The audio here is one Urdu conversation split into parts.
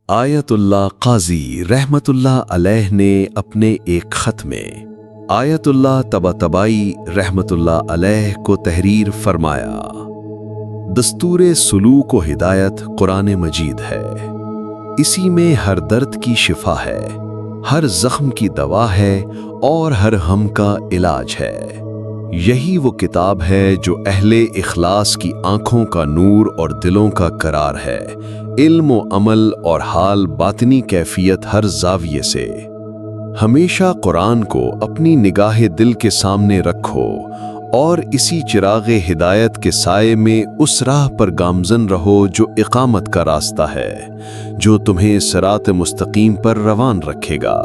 آیت اللہ قاضی رحمت اللہ علیہ نے اپنے ایک خط میں آیت اللہ طباطبائی رحمت اللہ علیہ کو تحریر فرمایا: دستور سلوک و ہدایت قرآن مجید ہے، اسی میں ہر درد کی شفا ہے، ہر زخم کی دوا ہے اور ہر ہم کا علاج ہے۔ یہی وہ کتاب ہے جو اہل اخلاص کی آنکھوں کا نور اور دلوں کا قرار ہے، علم و عمل اور حال باطنی کیفیت ہر زاویے سے۔ ہمیشہ قرآن کو اپنی نگاہ دل کے سامنے رکھو اور اسی چراغ ہدایت کے سائے میں اس راہ پر گامزن رہو جو اقامت کا راستہ ہے، جو تمہیں صراط مستقیم پر روان رکھے گا۔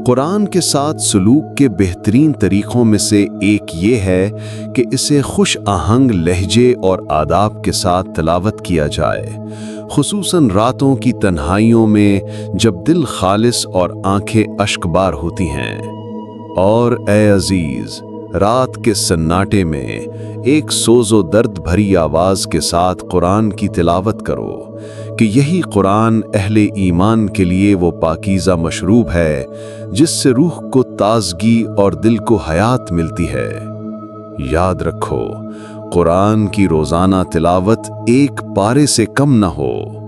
قرآن کے ساتھ سلوک کے بہترین طریقوں میں سے ایک یہ ہے کہ اسے خوش آہنگ لہجے اور آداب کے ساتھ تلاوت کیا جائے، خصوصاً راتوں کی تنہائیوں میں جب دل خالص اور آنکھیں اشکبار ہوتی ہیں۔ اور اے عزیز، رات کے سناٹے میں ایک سوز و درد بھری آواز کے ساتھ قرآن کی تلاوت کرو کہ یہی قرآن اہل ایمان کے لیے وہ پاکیزہ مشروب ہے جس سے روح کو تازگی اور دل کو حیات ملتی ہے۔ یاد رکھو، قرآن کی روزانہ تلاوت ایک پارے سے کم نہ ہو۔